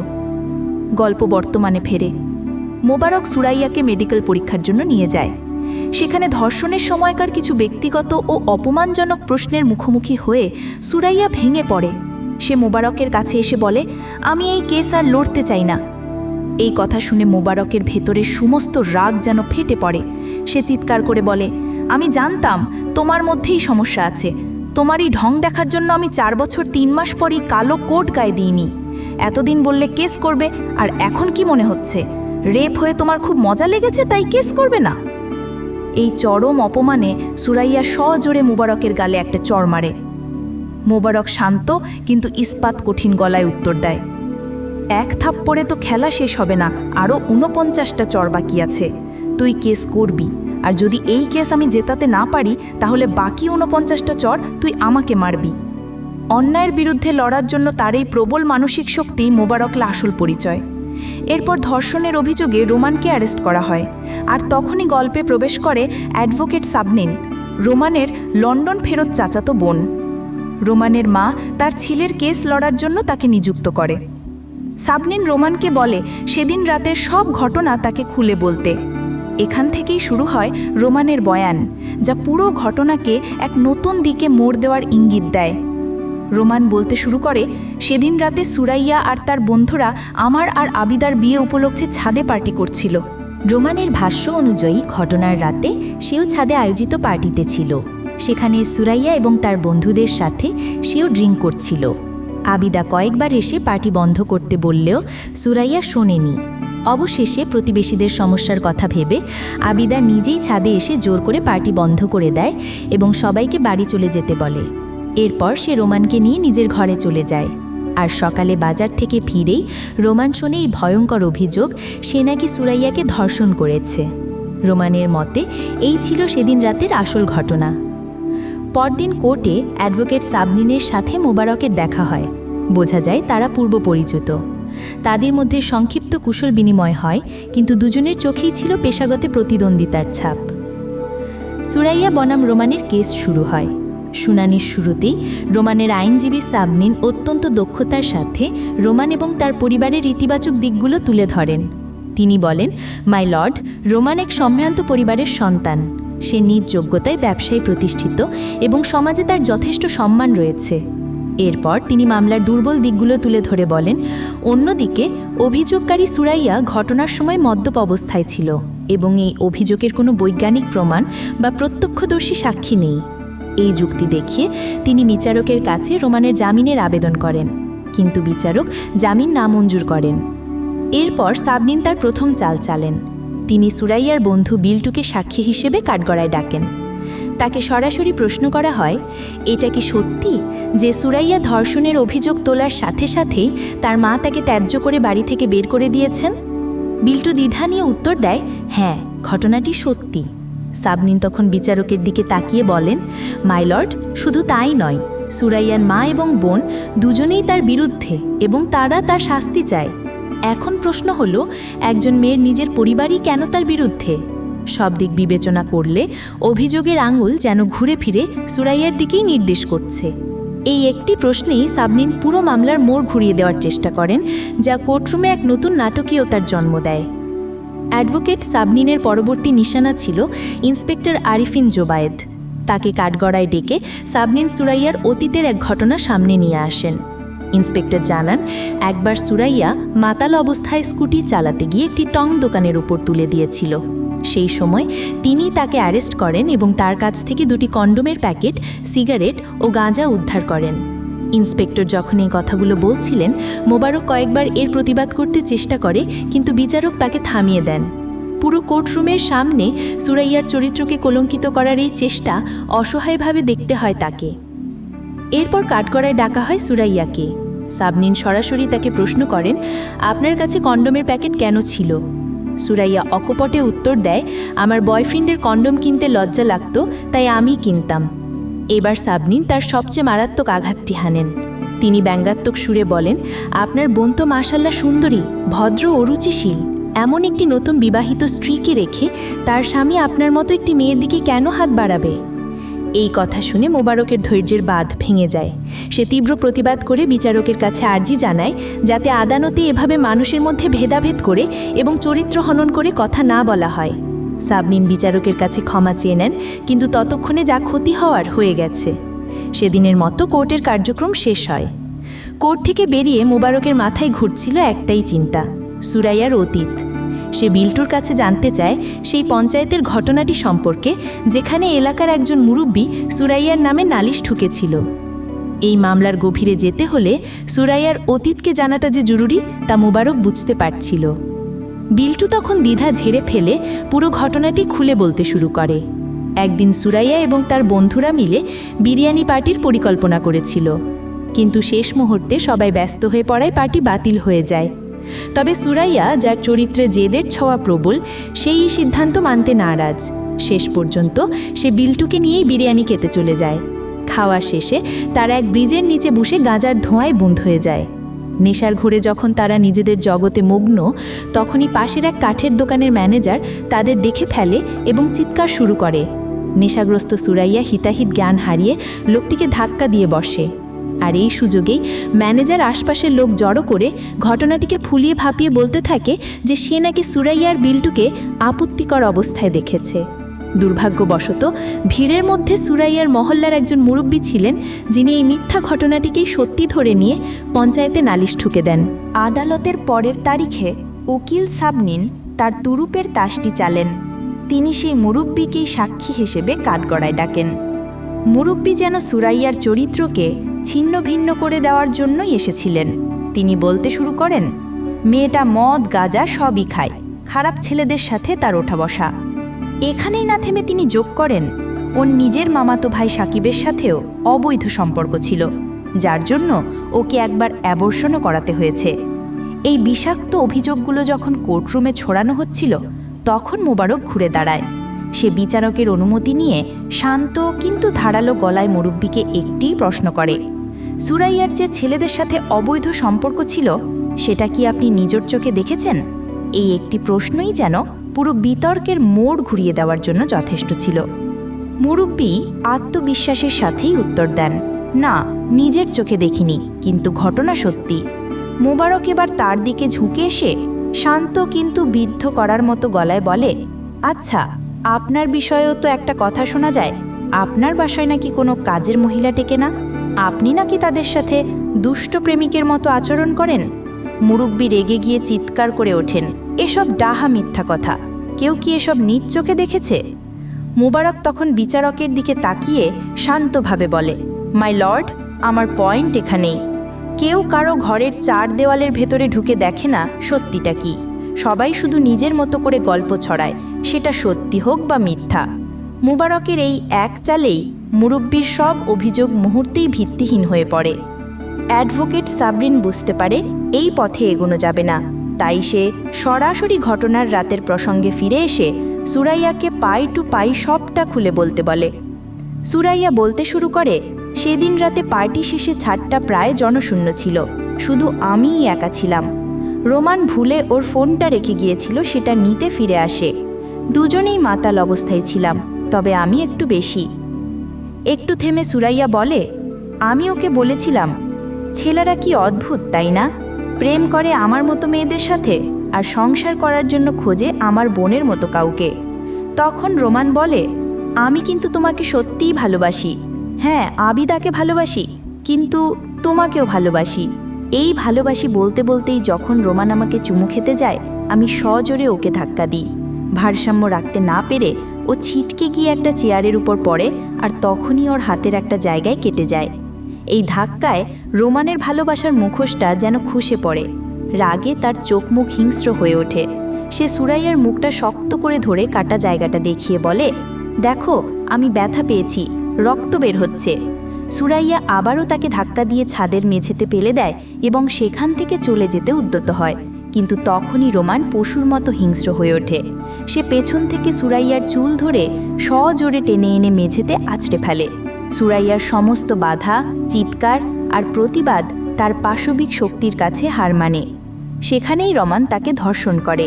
গল্প বর্তমানে ফেরে। মোবারক সুরাইয়াকে মেডিকেল পরীক্ষার জন্য নিয়ে যায়। সেখানে ধর্ষণের সময়কার কিছু ব্যক্তিগত ও অপমানজনক প্রশ্নের মুখোমুখি হয়ে সুরাইয়া ভেঙে পড়ে। সে মোবারকের কাছে এসে বলে, আমি এই কেস আর লড়তে চাই না। এই কথা শুনে মোবারকের ভেতরের সমস্ত রাগ যেন ফেটে পড়ে। সে চিৎকার করে বলে, আমি জানতাম তোমার মধ্যেই সমস্যা আছে। তোমারই ঢং দেখার জন্য আমি 4 বছর 3 মাস পরই কালো কোট গায়ে দিইনি। এতদিন বললে কেস করবে, আর এখন কি মনে হচ্ছে রেপ হয়ে তোমার খুব মজা লেগেছে তাই কেস করবে না? এই চরম অপমানে সুরাইয়া সজোরে মোবারকের গালে একটা চড় মারে। মোবারক শান্ত কিন্তু ইস্পাত কঠিন গলায় উত্তর দেয়, এক থাপ্পড়ে তো খেলা শেষ হবে না, আরও 49টা চড় বাকি আছে। তুই কেস করবি, আর যদি এই কেস আমি জেতাতে না পারি তাহলে বাকি 49টা চড় তুই আমাকে মারবি। অন্যায়ের বিরুদ্ধে লড়ার জন্য তার এই প্রবল মানসিক শক্তি মোবারকের আসল পরিচয়। এরপর ধর্ষণের অভিযোগে রোমানকে অ্যারেস্ট করা হয়, আর তখনই গল্পে প্রবেশ করে অ্যাডভোকেট সাবনিন, রোমানের লন্ডন ফেরত চাচাতো বোন। রোমানের মা তার ছেলের কেস লড়ার জন্য তাকে নিযুক্ত করে। সাবনিন রোমানকে বলে সেদিন রাতের সব ঘটনা তাকে খুলে বলতে। এখান থেকেই শুরু হয় রোমানের বয়ান, যা পুরো ঘটনাকে এক নতুন দিকে মোড় দেওয়ার ইঙ্গিত দেয়। রোমান বলতে শুরু করে, সেদিন রাতে সুরাইয়া আর তার বন্ধুরা আমার আর আবিদার বিয়ে উপলক্ষে ছাদে পার্টি করছিল। রোমানের ভাষ্য অনুযায়ী ঘটনার রাতে সেও ছাদে আয়োজিত পার্টিতে ছিল। সেখানে সুরাইয়া এবং তার বন্ধুদের সাথে সেও ড্রিঙ্ক করছিল। আবিদা কয়েকবার এসে পার্টি বন্ধ করতে বললেও সুরাইয়া শোনেনি। অবশেষে প্রতিবেশীদের সমস্যার কথা ভেবে আবিদা নিজেই ছাদে এসে জোর করে পার্টি বন্ধ করে দেয় এবং সবাইকে বাড়ি চলে যেতে বলে। এরপর সে রোমানকে নিয়ে নিজের ঘরে চলে যায়। আর সকালে বাজার থেকে ফিরেই রোমান শোনে এই ভয়ঙ্কর অভিযোগ সে নাকি সুরাইয়াকে ধর্ষণ করেছে। রোমানের মতে এই ছিল সেদিন রাতের আসল ঘটনা। পরদিন কোর্টে অ্যাডভোকেট সাবনিনের সাথে মোবারকের দেখা হয়। বোঝা যায় তারা পূর্ব পরিচিত। তাদের মধ্যে সংক্ষিপ্ত কুশল বিনিময় হয়, কিন্তু দুজনের চোখেই ছিল পেশাগত প্রতিদ্বন্দ্বিতার ছাপ। সুরাইয়া বনাম রোমানের কেস শুরু হয়। শুনানির শুরুতেই রোমানের আইনজীবী সাবনিন অত্যন্ত দক্ষতার সাথে রোমান এবং তার পরিবারের ইতিবাচক দিকগুলো তুলে ধরেন। তিনি বলেন, মাই লর্ড, রোমান এক সম্ভ্রান্ত পরিবারের সন্তান। সে নিজ যোগ্যতায় ব্যবসায় প্রতিষ্ঠিত এবং সমাজে তার যথেষ্ট সম্মান রয়েছে। এরপর তিনি মামলার দুর্বল দিকগুলো তুলে ধরে বলেন, অন্যদিকে অভিযোগকারী সুরাইয়া ঘটনার সময় মদ্যপ অবস্থায় ছিল এবং এই অভিযোগের কোনো বৈজ্ঞানিক প্রমাণ বা প্রত্যক্ষদর্শী সাক্ষী নেই। এই যুক্তি দেখিয়ে তিনি বিচারকের কাছে রোমানের জামিনের আবেদন করেন, কিন্তু বিচারক জামিন নামঞ্জুর করেন। এরপর সাবনিন তার প্রথম চাল চালেন। তিনি সুরাইয়ার বন্ধু বিল্টুকে সাক্ষী হিসেবে কাঠগড়ায় ডাকেন। তাকে সরাসরি প্রশ্ন করা হয়, এটা কি সত্যি যে সুরাইয়া ধর্ষণের অভিযোগ তোলার সাথে সাথেই তার মা তাকে ত্যায্য করে বাড়ি থেকে বের করে দিয়েছেন? বিল্টু দ্বিধা নিয়ে উত্তর দেয়, হ্যাঁ, ঘটনাটি সত্যি। সাবনিন তখন বিচারকের দিকে তাকিয়ে বলেন, মাই লর্ড, শুধু তাই নয়, সুরাইয়ার মা এবং বোন দুজনেই তার বিরুদ্ধে এবং তারা তার শাস্তি চায়। এখন প্রশ্ন হলো, একজন মেয়ের নিজের পরিবারই কেন তার বিরুদ্ধে? সব দিক বিবেচনা করলে অভিযোগের আঙুল যেন ঘুরে ফিরে সুরাইয়ার দিকেই নির্দেশ করছে। এই একটি প্রশ্নেই সাবনিন পুরো মামলার মোড় ঘুরিয়ে দেওয়ার চেষ্টা করেন, যা কোর্টরুমে এক নতুন নাটকীয়তার জন্ম দেয়। অ্যাডভোকেট সাবনিনের পরবর্তী নিশানা ছিল ইন্সপেক্টর আরিফিন জোবায়েদ। তাকে কাঠগড়ায় ডেকে সাবনিন সুরাইয়ার অতীতের এক ঘটনা সামনে নিয়ে আসেন। ইন্সপেক্টর জানান, একবার সুরাইয়া মাতাল অবস্থায় স্কুটি চালাতে গিয়ে একটি টং দোকানের উপর তুলে দিয়েছিল। সেই সময় তিনি তাকে অ্যারেস্ট করেন এবং তার কাছ থেকে 2টি কন্ডোমের প্যাকেট, সিগারেট ও গাঁজা উদ্ধার করেন। ইন্সপেক্টর যখন এই কথাগুলো বলছিলেন, মোবারক কয়েকবার এর প্রতিবাদ করতে চেষ্টা করে, কিন্তু বিচারক তাকে থামিয়ে দেন। পুরো কোর্টরুমের সামনে সুরাইয়ার চরিত্রকে কলঙ্কিত করার এই চেষ্টা অসহায়ভাবে দেখতে হয় তাকে। এরপর কাঠগড়ায় ডাকা হয় সুরাইয়াকে। সাবনিন সরাসরি তাকে প্রশ্ন করেন, আপনার কাছে কন্ডোমের প্যাকেট কেন ছিল? সুরাইয়া অকপটে উত্তর দেয়, আমার বয়ফ্রেন্ডের কন্ডোম কিনতে লজ্জা লাগতো, তাই আমি কিনতাম। এবার সাবনিন তার সবচেয়ে মারাত্মক আঘাতটি হানেন। তিনি ব্যঙ্গাত্মক সুরে বলেন, আপনার বোন তো মাশাল্লাহ সুন্দরী, ভদ্র ও রুচিশীল। এমন একটি নতুন বিবাহিত স্ত্রীকে রেখে তার স্বামী আপনার মতো একটি মেয়ের দিকে কেন হাত বাড়াবে? এই কথা শুনে মোবারকের ধৈর্যের বাঁধ ভেঙে যায়। সে তীব্র প্রতিবাদ করে বিচারকের কাছে আর্জি জানায়, যাতে আদালতে এভাবে মানুষের মধ্যে ভেদাভেদ করে এবং চরিত্র হনন করে কথা না বলা হয়। সাবনিন বিচারকের কাছে ক্ষমা চেয়ে নেন, কিন্তু ততক্ষণে যা ক্ষতি হওয়ার হয়ে গেছে। সেদিনের মতো কোর্টের কার্যক্রম শেষ হয়। কোর্ট থেকে বেরিয়ে মোবারকের মাথায় ঘুরছিল একটাই চিন্তা, সুরাইয়ার অতীত। সে বিল্টুর কাছে জানতে চায় সেই পঞ্চায়েতের ঘটনাটি সম্পর্কে, যেখানে এলাকার একজন মুরব্বি সুরাইয়ার নামে নালিশ ঠুকেছিল। এই মামলার গভীরে যেতে হলে সুরাইয়ার অতীতকে জানাটা যে জরুরি তা মোবারক বুঝতে পারছিল। বিল্টু তখন দ্বিধা ঝেড়ে ফেলে পুরো ঘটনাটি খুলে বলতে শুরু করে। একদিন সুরাইয়া এবং তার বন্ধুরা মিলে বিরিয়ানি পার্টির পরিকল্পনা করেছিল, কিন্তু শেষ মুহূর্তে সবাই ব্যস্ত হয়ে পড়ায় পার্টি বাতিল হয়ে যায়। তবে সুরাইয়া, যার চরিত্রে জেদের ছোঁয়া প্রবল, সেই সিদ্ধান্ত মানতে নারাজ। শেষ পর্যন্ত সে বিল্টুকে নিয়েই বিরিয়ানি খেতে চলে যায়। খাওয়া শেষে তারা এক ব্রিজের নিচে বসে গাঁজার ধোঁয়ায় বন্ধ হয়ে যায়। নেশার ঘোরে যখন তারা নিজেদের জগতে মগ্ন, তখনই পাশের এক কাঠের দোকানের ম্যানেজার তাদের দেখে ফেলে এবং চিৎকার শুরু করে। নেশাগ্রস্ত সুরাইয়া হিতাহিত জ্ঞান হারিয়ে লোকটিকে ধাক্কা দিয়ে বসে। আর এই সুযোগেই ম্যানেজার আশপাশের লোক জড়ো করে ঘটনাটিকে ফুলিয়ে ভাপিয়ে বলতে থাকে যে সে নাকি সুরাইয়ার বিল্টুকে আপত্তিকর অবস্থায় দেখেছে। দুর্ভাগ্যবশত ভিড়ের মধ্যে সুরাইয়ার মহল্লার একজন মুরব্বী ছিলেন, যিনি এই মিথ্যা ঘটনাটিকেই সত্যি ধরে নিয়ে পঞ্চায়েতে নালিশ ঠুকে দেন। আদালতের পরের তারিখে উকিল সাবনিন তার তুরুপের তাসটি চালেন। তিনি সেই মুরব্বিকেই সাক্ষী হিসেবে কাঠগড়ায় ডাকেন। মুরব্বি যেন সুরাইয়ার চরিত্রকে ছিন্ন ভিন্ন করে দেওয়ার জন্যই এসেছিলেন। তিনি বলতে শুরু করেন, মেয়েটা মদ গাঁজা সবই খায়, খারাপ ছেলেদের সাথে তার ওঠা বসা। এখানেই না থেমে তিনি যোগ করেন, ওর নিজের মামাতো ভাই সাকিবের সাথেও অবৈধ সম্পর্ক ছিল, যার জন্য ওকে একবার অ্যাবর্শনও করাতে হয়েছে। এই বিষাক্ত অভিযোগগুলো যখন কোর্টরুমে ছড়ানো হচ্ছিল, তখন মোবারক ঘুরে দাঁড়ায়। সে বিচারকের অনুমতি নিয়ে শান্ত কিন্তু ধারালো গলায় মুরব্বিকে একটিই প্রশ্ন করে, সুরাইয়ার যে ছেলেদের সাথে অবৈধ সম্পর্ক ছিল, সেটা কি আপনি নিজের চোখে দেখেছেন? এই একটি প্রশ্নই যেন পুরো বিতর্কের মোড় ঘুরিয়ে দেওয়ার জন্য যথেষ্ট ছিল। মুরব্বি আত্মবিশ্বাসের সাথেই উত্তর দেন, না, নিজের চোখে দেখিনি, কিন্তু ঘটনা সত্যি। মোবারক এবার তার দিকে ঝুঁকে এসে শান্ত কিন্তু বিদ্ধ করার মতো গলায় বলে, আচ্ছা, আপনার বিষয়েও তো একটা কথা শোনা যায়, আপনার বাসায় নাকি কোনো কাজের মহিলা টেকে না, আপনি নাকি তাদের সাথে দুষ্ট প্রেমিকের মতো আচরণ করেন। মুরব্বি রেগে গিয়ে চিৎকার করে ওঠেন, এসব ডাহা মিথ্যা কথা, কেউ কি এসব নিজ চোখে দেখেছে? মোবারক তখন বিচারকের দিকে তাকিয়ে শান্তভাবে বলে, মাই লর্ড, আমার পয়েন্ট এখানেই। কেউ কারো ঘরের 4 দেওয়ালের ভেতরে ঢুকে দেখে না সত্যিটা কি। সবাই শুধু নিজের মতো করে গল্প ছড়ায়, সেটা সত্যি হোক বা মিথ্যা। মুবারকের এই এক চালেই মুরব্বির সব অভিযোগ মুহূর্তেই ভিত্তিহীন হয়ে পড়ে। অ্যাডভোকেট সাবরিন বুঝতে পারে এই পথে এগোনো যাবে না, তাই সে সরাসরি ঘটনার রাতের প্রসঙ্গে ফিরে এসে সুরাইয়াকে পাই টু পাই সবটা খুলে বলতে বলে। সুরাইয়া বলতে শুরু করে, সেদিন রাতে পার্টি শেষে ছাদটা প্রায় জনশূন্য ছিল, শুধু আমিই একা ছিলাম। রোমান ভুলে ওর ফোনটা রেখে গিয়েছিল, সেটা নিতে ফিরে আসে। দুজনেই মাতাল অবস্থায় ছিলাম, তবে আমি একটু বেশি। একটু থেমে সুরাইয়া বলে, আমি ওকে বলেছিলাম, ছেলেরা কি অদ্ভুত তাই না, প্রেম করে আমার মতো মেয়েদের সাথে আর সংসার করার জন্য খোঁজে আমার বোনের মতো কাউকে। তখন রোমান বলে, আমি কিন্তু তোমাকে সত্যিই ভালোবাসি। হ্যাঁ, আবিদাকে ভালোবাসি, কিন্তু তোমাকেও ভালোবাসি। এই ভালোবাসি বলতে বলতেই যখন রোমান আমাকে চুমু খেতে যায়, আমি সজোরে ওকে ধাক্কা দিই। ভারসাম্য রাখতে না পেরে ও ছিটকে গিয়ে একটা চেয়ারের উপর পড়ে, আর তখনই ওর হাতের একটা জায়গায় কেটে যায়। এই ধাক্কায় রোমানের ভালোবাসার মুখোশটা যেন খসে পড়ে। রাগে তার চোখ মুখ হিংস্র হয়ে ওঠে। সে সুরাইয়ার মুখটা শক্ত করে ধরে কাটা জায়গাটা দেখিয়ে বলে, দেখো, আমি ব্যথা পেয়েছি, রক্ত বের হচ্ছে। সুরাইয়া আবারও তাকে ধাক্কা দিয়ে ছাদের মেঝেতে ফেলে দেয় এবং সেখান থেকে চলে যেতে উদ্যত হয়, কিন্তু তখনই রোমান পশুর মতো হিংস্র হয়ে ওঠে। সে পেছন থেকে সুরাইয়ার চুল ধরে সজোরে টেনে এনে মেঝেতে আছড়ে ফেলে। সুরাইয়ার সমস্ত বাধা, চিৎকার আর প্রতিবাদ তার পাশবিক শক্তির কাছে হার মানে। সেখানেই রোমান তাকে ধর্ষণ করে।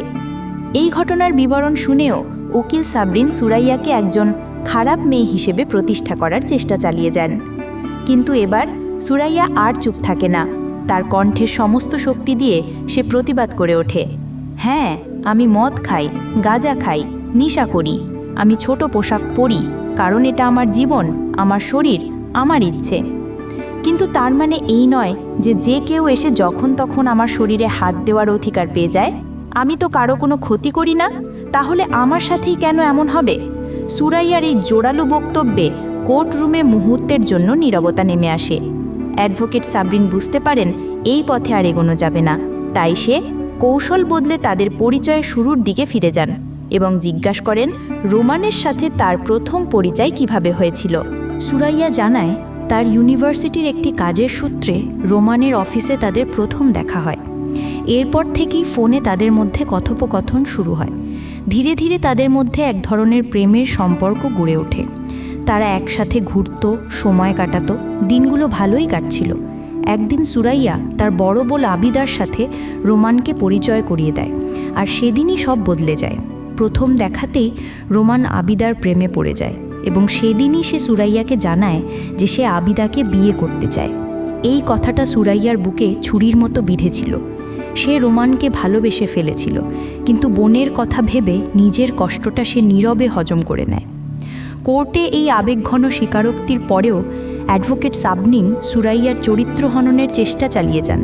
এই ঘটনার বিবরণ শুনেও উকিল সাবরিন সুরাইয়াকে একজন খারাপ মেয়ে হিসেবে প্রতিষ্ঠা করার চেষ্টা চালিয়ে যান। কিন্তু এবার সুরাইয়া আর চুপ থাকে না। তার কণ্ঠের সমস্ত শক্তি দিয়ে সে প্রতিবাদ করে ওঠে, হ্যাঁ, আমি মদ খাই, গাঁজা খাই, নেশা করি, আমি ছোট পোশাক পরি, কারণ এটা আমার জীবন, আমার শরীর, আমার ইচ্ছে। কিন্তু তার মানে এই নয় যে যে কেউ এসে যখন তখন আমার শরীরে হাত দেওয়ার অধিকার পেয়ে যায়। আমি তো কারো কোনো ক্ষতি করি না, তাহলে আমার সাথেই কেন এমন হবে? সুরাইয়ার এই জোরালো বক্তব্যে কোর্টরুমে মুহূর্তের জন্য নীরবতা নেমে আসে। অ্যাডভোকেট সাবরিন বুঝতে পারেন এই পথে আর এগোনো যাবে না, তাই সে কৌশল বদলে তাদের পরিচয়ের শুরুর দিকে ফিরে যান এবং জিজ্ঞাসা করেন রোমানের সাথে তার প্রথম পরিচয় কিভাবে হয়েছিল। সুরাইয়া জানায়, তার ইউনিভার্সিটির একটি কাজের সূত্রে রোমানের অফিসে তাদের প্রথম দেখা হয়। এরপর থেকেই ফোনে তাদের মধ্যে কথোপকথন শুরু হয়। ধীরে ধীরে তাদের মধ্যে এক ধরনের প্রেমের সম্পর্ক গড়ে ওঠে। তারা একসাথে ঘুরত, সময় কাটাতো, দিনগুলো ভালোই কাটছিল। একদিন সুরাইয়া তার বড় বোন আবিদার সাথে রোমানকে পরিচয় করিয়ে দেয়, আর সেদিনই সব বদলে যায়। প্রথম দেখাতেই রোমান আবিদার প্রেমে পড়ে যায় এবং সেদিনই সে সুরাইয়াকে জানায় যে সে আবিদাকে বিয়ে করতে চায়। এই কথাটা সুরাইয়ার বুকে ছুরির মতো বিঁধেছিল। সে রোমানকে ভালোবেসে ফেলেছিল, কিন্তু বোনের কথা ভেবে নিজের কষ্টটা সে নীরবে হজম করে নেয়। কোর্টে এই আবেগঘন স্বীকারোক্তির পরেও অ্যাডভোকেট সাবরিন সুরাইয়ার চরিত্র হননের চেষ্টা চালিয়ে যান।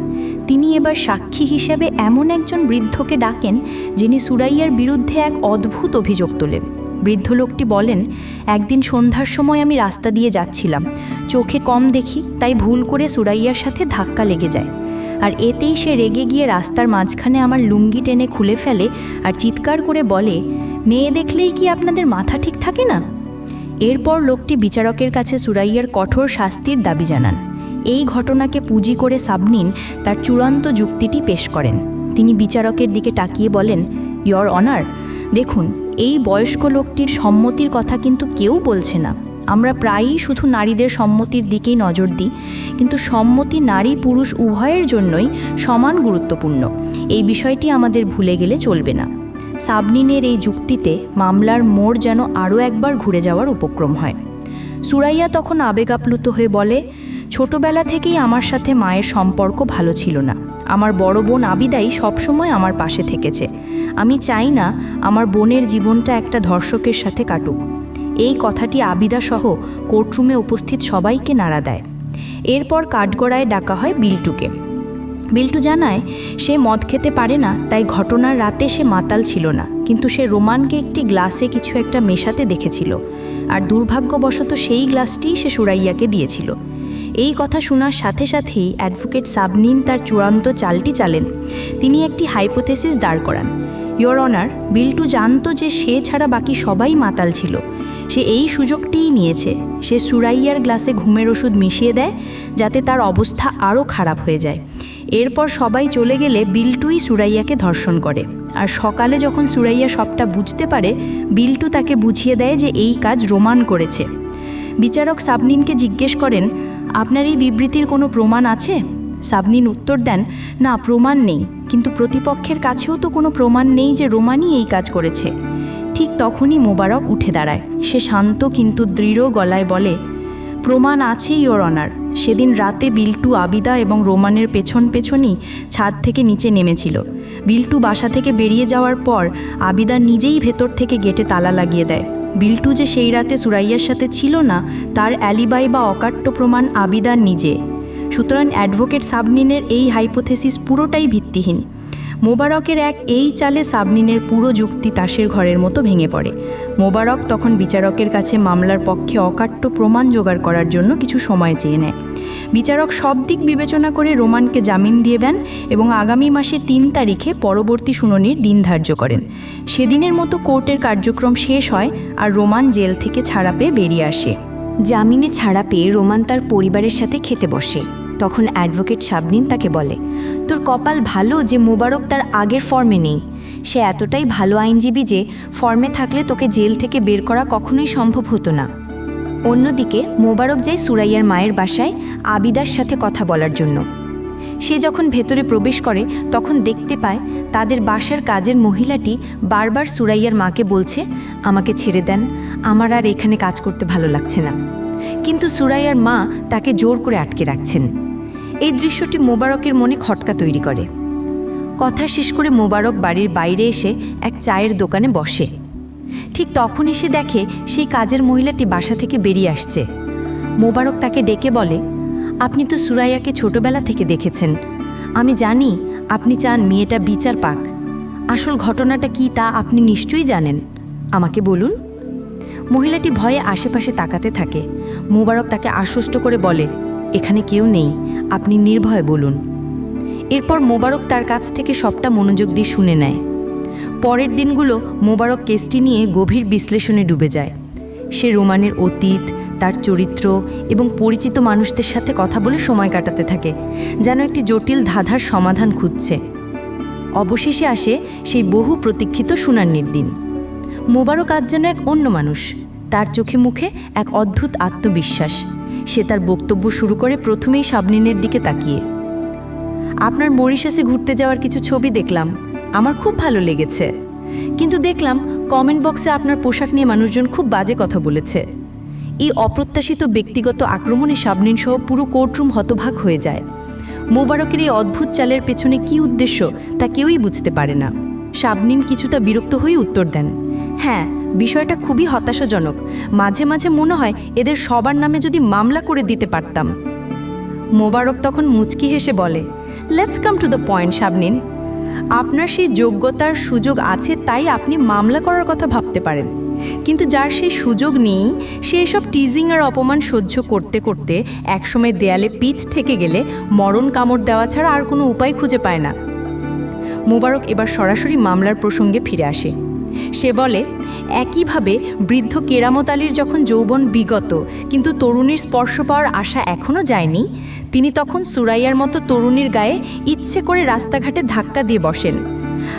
তিনি এবার সাক্ষী হিসেবে এমন একজন বৃদ্ধকে ডাকেন যিনি সুরাইয়ার বিরুদ্ধে এক অদ্ভুত অভিযোগ তোলেন। বৃদ্ধ লোকটি বলেন, একদিন সন্ধ্যার সময় আমি রাস্তা দিয়ে যাচ্ছিলাম, চোখে কম দেখি, তাই ভুল করে সুরাইয়ার সাথে ধাক্কা লেগে যায়, আর এতেই সে রেগে গিয়ে রাস্তার মাঝখানে আমার লুঙ্গি টেনে খুলে ফেলে আর চিৎকার করে বলে, মেয়ে দেখলেই কি আপনাদের মাথা ঠিক থাকে না? এরপর লোকটি বিচারকের কাছে সুরাইয়ার কঠোর শাস্তির দাবি জানান। এই ঘটনাকে পুঁজি করে সাবরিন তার চূড়ান্ত যুক্তিটি পেশ করেন। তিনি বিচারকের দিকে তাকিয়ে বলেন, ইয়র অনার, দেখুন, এই বয়স্ক লোকটির সম্মতির কথা কিন্তু কেউ বলছে না। আমরা প্রায়ই শুধু নারীদের সম্মতির দিকেই নজর দিই, কিন্তু সম্মতি নারী পুরুষ উভয়ের জন্যই সমান গুরুত্বপূর্ণ। এই বিষয়টি আমাদের ভুলে গেলে চলবে না। সাবরিনের এই যুক্তিতে মামলার মোড় যেন আরও একবার ঘুরে যাওয়ার উপক্রম হয়। সুরাইয়া তখন আবেগাপ্লুত হয়ে বলে, ছোটবেলা থেকেই আমার সাথে মায়ের সম্পর্ক ভালো ছিল না। আমার বড় বোন আবিদাই সবসময় আমার পাশে থেকেছে। আমি চাই না আমার বোনের জীবনটা একটা ধর্ষকের সাথে কাটুক। এই কথাটি আবিদা সহ কোর্টরুমে উপস্থিত সবাইকে নাড়া দেয়। এরপর কাঠগড়ায় ডাকা হয় বিল্টুকে। বিল্টু জানায় সে মদ খেতে পারে না, তাই ঘটনার রাতে সে মাতাল ছিল না, কিন্তু সে রোমানকে একটি গ্লাসে কিছু একটা মেশাতে দেখেছিল, আর দুর্ভাগ্যবশত সেই গ্লাসটিই সে সুরাইয়াকে দিয়েছিল। এই কথা শোনার সাথে সাথেই অ্যাডভোকেট সাবরিন তার চূড়ান্ত চালটি চালেন। তিনি একটি হাইপোথেসিস দাঁড় করান। ইয়োর অনার, বিল্টু জানতো যে সে ছাড়া বাকি সবাই মাতাল ছিল। সে এই সুযোগটিই নিয়েছে। সে সুরাইয়ার গ্লাসে ঘুমের ওষুধ মিশিয়ে দেয় যাতে তার অবস্থা আরও খারাপ হয়ে যায়। এরপর সবাই চলে গেলে বিল্টুই সুরাইয়াকে ধর্ষণ করে। আর সকালে যখন সুরাইয়া সবটা বুঝতে পারে, বিল্টু তাকে বুঝিয়ে দেয় যে এই কাজ রোমান করেছে। বিচারক সাবনিনকে জিজ্ঞেস করেন, আপনার এই বিবৃতির কোনো প্রমাণ আছে? সাবনিন উত্তর দেন, না, প্রমাণ নেই, কিন্তু প্রতিপক্ষের কাছেও তো কোনো প্রমাণ নেই যে রোমানই এই কাজ করেছে। ঠিক তখনই মোবারক উঠে দাঁড়ায়। সে শান্ত কিন্তু দৃঢ় গলায় বলে, প্রমাণ আছে ইওর অনার। সেদিন রাতে বিল্টু আবিদা এবং রোমানের পেছনই ছাদ থেকে নিচে নেমেছিল। বিল্টু বাসা থেকে বেরিয়ে যাওয়ার পর আবিদা নিজেই ভেতর থেকে গেটে তালা লাগিয়ে দেয়। বিল্টু যে সেই রাতে সুরাইয়ার সাথে ছিল না তার অ্যালিবাই বা অকাট্য প্রমাণ আবিদার নিজে। সুতরাং অ্যাডভোকেট সাবনিনের এই হাইপোথেসিস পুরোটাই ভিত্তিহীন। মোবারকের এই চালে সাবনিনের পুরো যুক্তি তাসের ঘরের মতো ভেঙে পড়ে। মোবারক তখন বিচারকের কাছে মামলার পক্ষে অকাট্য প্রমাণ জোগাড় করার জন্য কিছু সময় চেয়ে নেয়। বিচারক সব দিক বিবেচনা করে রোমানকে জামিন দিয়ে দেন এবং আগামী মাসের 3 তারিখে পরবর্তী শুনানির দিন ধার্য করেন। সেদিনের মতো কোর্টের কার্যক্রম শেষ হয় আর রোমান জেল থেকে ছাড়া পেয়ে বেরিয়ে আসে। জামিনে ছাড়া পেয়ে রোমান তার পরিবারের সাথে খেতে বসে। তখন অ্যাডভোকেট সাবনিন তাকে বলে, তোর কপাল ভালো যে মোবারক তার আগের ফর্মে নেই। সে এতটাই ভালো আইনজীবী যে ফর্মে থাকলে তোকে জেল থেকে বের করা কখনোই সম্ভব হতো না। অন্যদিকে মোবারক যায় সুরাইয়ার মায়ের বাসায় আবিদার সাথে কথা বলার জন্য। সে যখন ভেতরে প্রবেশ করে তখন দেখতে পায় তাদের বাসার কাজের মহিলাটি বারবার সুরাইয়ার মাকে বলছে, আমাকে ছেড়ে দেন, আমার আর এখানে কাজ করতে ভালো লাগছে না। কিন্তু সুরাইয়ার মা তাকে জোর করে আটকে রাখছেন। এই দৃশ্যটি মোবারকের মনে খটকা তৈরি করে। কথা শেষ করে মোবারক বাড়ির বাইরে এসে এক চায়ের দোকানে বসে। ঠিক তখন এসে দেখে সেই কাজের মহিলাটি বাসা থেকে বেরিয়ে আসছে। মোবারক তাকে ডেকে বলে, আপনি তো সুরাইয়াকে ছোটবেলা থেকে দেখেছেন। আমি জানি আপনি চান মেয়েটা বিচার পাক। আসল ঘটনাটা কি তা আপনি নিশ্চয়ই জানেন, আমাকে বলুন। মহিলাটি ভয়ে আশেপাশে তাকাতে থাকে। মোবারক তাকে আশ্বস্ত করে বলে, এখানে কেউ নেই, আপনি নির্ভয়ে বলুন। এরপর মোবারক তার কাছ থেকে সবটা মনোযোগ দিয়ে শুনে নেয়। পরের দিনগুলো মোবারক কেসটি নিয়ে গভীর বিশ্লেষণে ডুবে যায়। সে রোমানের অতীত, তার চরিত্র এবং পরিচিত মানুষদের সাথে কথা বলে সময় কাটাতে থাকে, যেন একটি জটিল ধাঁধার সমাধান খুঁজছে। অবশেষে আসে সেই বহু প্রতীক্ষিত শুনানির দিন। মোবারক আজ যেন এক অন্য মানুষ। তার চোখে মুখে এক অদ্ভুত আত্মবিশ্বাস। সে তার বক্তব্য শুরু করে প্রথমেই সাবনিনের দিকে তাকিয়ে, আপনার মরিশাসে ঘুরতে যাওয়ার কিছু ছবি দেখলাম, আমার খুব ভালো লেগেছে। কিন্তু দেখলাম কমেন্ট বক্সে আপনার পোশাক নিয়ে মানুষজন খুব বাজে কথা বলেছে। এই অপ্রত্যাশিত ব্যক্তিগত আক্রমণে সাবনিন সহ পুরো কোর্টরুম হতবাক হয়ে যায়। মোবারকের এই অদ্ভুত চালের পেছনে কী উদ্দেশ্য তা কেউই বুঝতে পারে না। সাবনিন কিছুটা বিরক্ত হয়ে উত্তর দেন, হ্যাঁ, বিষয়টা খুবই হতাশাজনক। মাঝে মাঝে মনে হয় এদের সবার নামে যদি মামলা করে দিতে পারতাম। মোবারক তখন মুচকি হেসে বলে, let's come to the point Sabnin. আপনার সেই যোগ্যতার সুযোগ আছে তাই আপনি মামলা করার কথা ভাবতে পারেন, কিন্তু যার সেই সুযোগ নেই সে এসব টিজিং আর অপমান সহ্য করতে করতে একসময় দেয়ালে পিঠ ঠেকে গেলে মরণ কামড় দেওয়া ছাড়া আর কোনো উপায় খুঁজে পায় না। মোবারক এবার সরাসরি মামলার প্রসঙ্গে ফিরে আসে। সে বলে, একইভাবে বৃদ্ধ কেরামত আলীর যখন যৌবন বিগত কিন্তু তরুণীর স্পর্শ পাওয়ার আশা এখনও যায়নি, তিনি তখন সুরাইয়ার মতো তরুণীর গায়ে ইচ্ছে করে রাস্তাঘাটে ধাক্কা দিয়ে বসেন।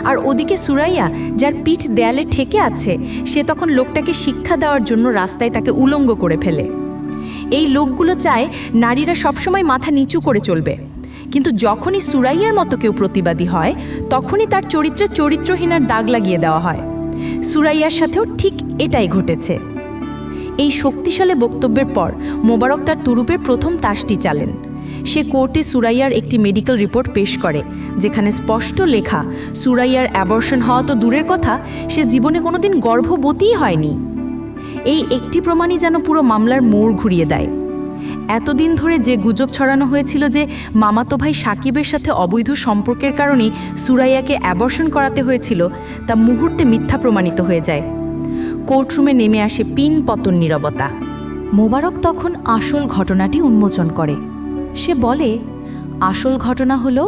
আর ওদিকে সুরাইয়া, যার পিঠ দেয়ালে ঠেকে আছে, সে তখন লোকটাকে শিক্ষা দেওয়ার জন্য রাস্তায় তাকে উলঙ্গ করে ফেলে। এই লোকগুলো চায় নারীরা সবসময় মাথা নিচু করে চলবে, কিন্তু যখনই সুরাইয়ার মতো কেউ প্রতিবাদী হয় তখনই তার চরিত্রে চরিত্রহীনার দাগ লাগিয়ে দেওয়া হয়। সুরাইয়ার সাথেও ঠিক এটাই ঘটেছে। এই শক্তিশালী বক্তব্যের পর মোবারক তার তুরুপের প্রথম তাসটি চালেন। সে কোর্টে সুরাইয়ার একটি মেডিকেল রিপোর্ট পেশ করে, যেখানে স্পষ্ট লেখা সুরাইয়ার অ্যাবর্শন হওয়া তো দূরের কথা, সে জীবনে কোনোদিন গর্ভবতীই হয়নি। এই একটি প্রমাণই যেন পুরো মামলার মোড় ঘুরিয়ে দেয়। এতদিন ধরে যে গুজব ছড়ানো হয়েছিল যে মামাতো ভাই সাকিবের সাথে অবৈধ সম্পর্কের কারণেই সুরাইয়াকে অ্যাবর্শন করাতে হয়েছিল, তা মুহূর্তে মিথ্যা প্রমাণিত হয়ে যায়। কোর্টরুমে নেমে আসে পিন পতন নীরবতা। মোবারক তখন আসল ঘটনাটি উন্মোচন করে। সে বলে, আসল ঘটনা হলো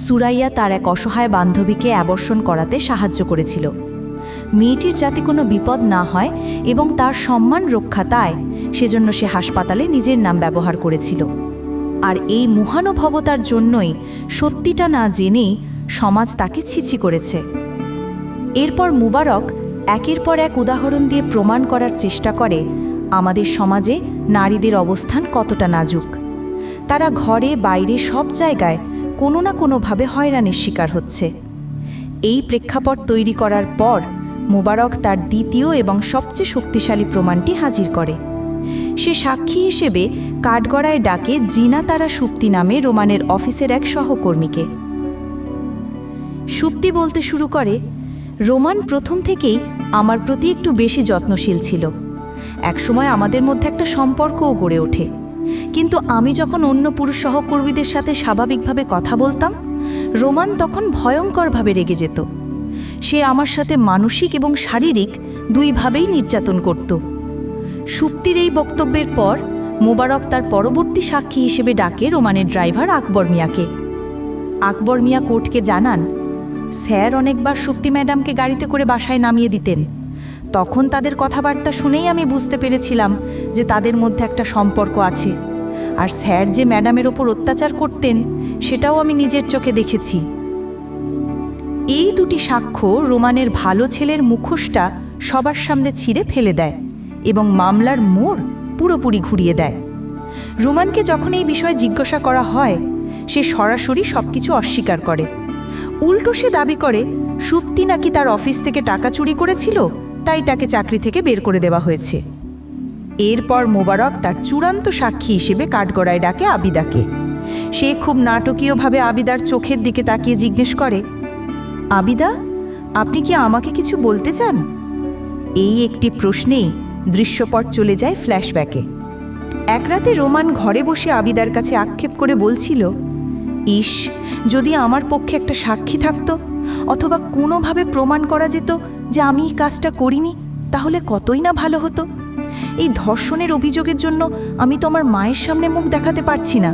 সুরাইয়া তার এক অসহায় বান্ধবীকে অ্যাবর্শন করাতে সাহায্য করেছিল। মেয়েটির যাতে কোনো বিপদ না হয় এবং তার সম্মান রক্ষা তাই সেজন্য সে হাসপাতালে নিজের নাম ব্যবহার করেছিল। আর এই মহানুভবতার জন্যই সত্যিটা না জেনেই সমাজ তাকে ছিছি করেছে। এরপর মুবারক একের পর এক উদাহরণ দিয়ে প্রমাণ করার চেষ্টা করে আমাদের সমাজে নারীদের অবস্থান কতটা নাজুক। তারা ঘরে বাইরে সব জায়গায় কোনো না কোনোভাবে হয়রানির শিকার হচ্ছে। এই প্রেক্ষাপট তৈরি করার পর মুবারক তার দ্বিতীয় এবং সবচেয়ে শক্তিশালী প্রমাণটি হাজির করে। সে সাক্ষী হিসেবে কাঠগড়ায় ডাকে জিনা তারা সুপ্তি নামে রোমানের অফিসের এক সহকর্মীকে। সুপ্তি বলতে শুরু করে, রোমান প্রথম থেকেই আমার প্রতি একটু বেশি যত্নশীল ছিল। একসময় আমাদের মধ্যে একটা সম্পর্কও গড়ে ওঠে, কিন্তু আমি যখন অন্য পুরুষ সহকর্মীদের সাথে স্বাভাবিকভাবে কথা বলতাম, রোমান তখন ভয়ঙ্করভাবে রেগে যেত। সে আমার সাথে মানসিক এবং শারীরিক দুইভাবেই নির্যাতন করত। সুপ্তির এই বক্তব্যের পর মোবারক তার পরবর্তী সাক্ষী হিসেবে ডাকে রোমানের ড্রাইভার আকবর মিয়াকে। আকবর মিয়া কোর্টকে জানান, স্যার অনেকবার সুপ্তি ম্যাডামকে গাড়িতে করে বাসায় নামিয়ে দিতেন। তখন তাদের কথাবার্তা শুনেই আমি বুঝতে পেরেছিলাম যে তাদের মধ্যে একটা সম্পর্ক আছে। আর স্যার যে ম্যাডামের ওপর অত্যাচার করতেন সেটাও আমি নিজের চোখে দেখেছি। এই দুটি সাক্ষ্য রোমানের ভালো ছেলের মুখোশটা সবার সামনে ছিঁড়ে ফেলে দেয় এবং মামলার মোড় পুরোপুরি ঘুরিয়ে দেয়। রোমানকে যখন এই বিষয়ে জিজ্ঞাসা করা হয়, সে সরাসরি সবকিছু অস্বীকার করে। উল্টো সে দাবি করে সুপ্তি নাকি তার অফিস থেকে টাকা চুরি করেছিল, তাই তাকে চাকরি থেকে বের করে দেওয়া হয়েছে। এরপর মোবারক তার চূড়ান্ত সাক্ষী হিসেবে কাঠগড়ায় ডাকে আবিদাকে। সে খুব নাটকীয়ভাবে আবিদার চোখের দিকে তাকিয়ে জিজ্ঞেস করে, আবিদা, আপনি কি আমাকে কিছু বলতে চান? এই একটি প্রশ্নেই দৃশ্যপট চলে যায় ফ্ল্যাশব্যাকে। এক রাতে রোমান ঘরে বসে আবিদার কাছে আক্ষেপ করে বলছিল, ইস, যদি আমার পক্ষে একটা সাক্ষী থাকতো অথবা কোনোভাবে প্রমাণ করা যেত যে আমি এই কাজটা করিনি, তাহলে কতই না ভালো হতো। এই ধর্ষণের অভিযোগের জন্য আমি তো আমার মায়ের সামনে মুখ দেখাতে পারছি না।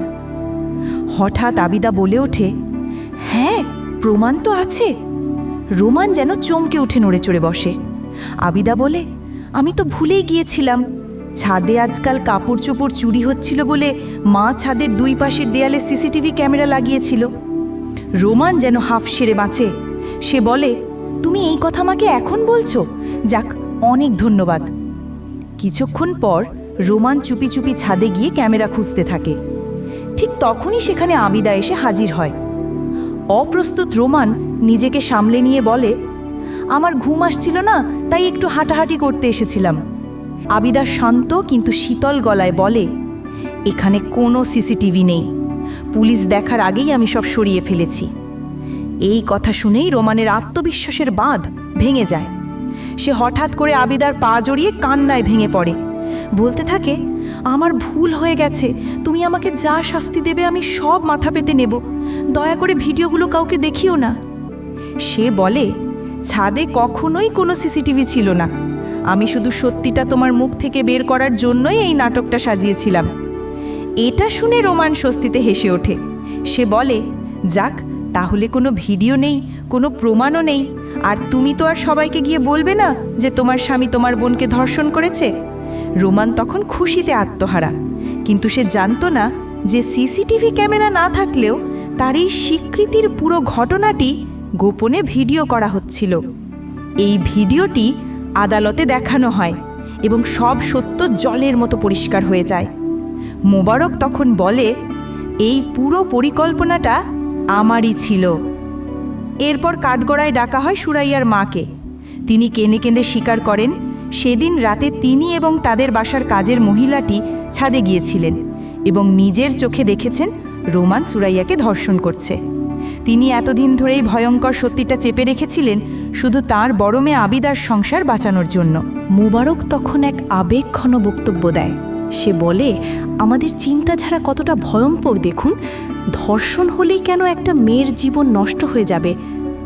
হঠাৎ আবিদা বলে ওঠে, হ্যাঁ, প্রমাণ তো আছে। রোমান যেন চমকে উঠে নড়ে চড়ে বসে। আবিদা বলে, আমি তো ভুলেই গিয়েছিলাম। ছাদে আজকাল কাপড় চোপড় চুরি হচ্ছিল বলে মা ছাদের দুই পাশের দেয়ালে সিসিটিভি ক্যামেরা লাগিয়েছিল। রোমান যেন হাফ সেরে বাঁচে। সে বলে, তুমি এই কথা আমাকে এখন বলছো? যাক, অনেক ধন্যবাদ। কিছুক্ষণ পর রোমান চুপি চুপি ছাদে গিয়ে ক্যামেরা খুঁজতে থাকে। ঠিক তখনই সেখানে আবিদা এসে হাজির হয়। অপ্রস্তুত রোমান নিজেকে সামলে নিয়ে বলে, আমার ঘুম আসছিল না, তাই একটু হাঁটাহাঁটি করতে এসেছিলাম। আবিদা শান্ত কিন্তু শীতল গলায় বলে, এখানে কোনো সিসিটিভি নেই। পুলিশ দেখার আগেই আমি সব সরিয়ে ফেলেছি। এই কথা শুনেই রোমানের আত্মবিশ্বাসের বাঁধ ভেঙে যায়। সে হঠাৎ করে আবিদার পা জড়িয়ে কান্নায় ভেঙে পড়ে। বলতে থাকে, আমার ভুল হয়ে গেছে, তুমি আমাকে যা শাস্তি দেবে আমি সব মাথা পেতে নেব। দয়া করে ভিডিওগুলো কাউকে দেখিও না। সে বলে, ছাদে কখনোই কোনো সিসিটিভি ছিল না। আমি শুধু সত্যিটা তোমার মুখ থেকে বের করার জন্যই এই নাটকটা সাজিয়েছিলাম। এটা শুনে রোমান স্বস্তিতে হেসে ওঠে। সে বলে, যাক, তাহলে কোনো ভিডিও নেই, কোনো প্রমাণও নেই, আর তুমি তো আর সবাইকে গিয়ে বলবে না যে তোমার স্বামী তোমার বোনকে ধর্ষণ করেছে। রোমান তখন খুশিতে আত্মহারা, কিন্তু সে জানতো না যে সিসিটিভি ক্যামেরা না থাকলেও তার এই স্বীকৃতির পুরো ঘটনাটি গোপনে ভিডিও করা হচ্ছিল। এই ভিডিওটি আদালতে দেখানো হয় এবং সব সত্য জলের মতো পরিষ্কার হয়ে যায়। মোবারক তখন বলে, এই পুরো পরিকল্পনাটা আমারই ছিল। এরপর কাঠগড়ায় ডাকা হয় সুরাইয়ার মাকে। তিনি কেঁদে কেঁদে স্বীকার করেন, সেদিন রাতে তিনি এবং তাদের বাসার কাজের মহিলাটি ছাদে গিয়েছিলেন এবং নিজের চোখে দেখেছেন রোমান সুরাইয়াকে ধর্ষণ করছে। তিনি এতদিন ধরেই ভয়ঙ্কর সত্যিটা চেপে রেখেছিলেন শুধু তার বড় মেয়ে আবিদার সংসার বাঁচানোর জন্য। মুবারক তখন এক আবেগঘন বক্তব্য দেয়। সে বলে, আমাদের চিন্তাধারা কতটা ভয়ঙ্কর দেখুন। ধর্ষণ হলেই কেন একটা মেয়ের জীবন নষ্ট হয়ে যাবে?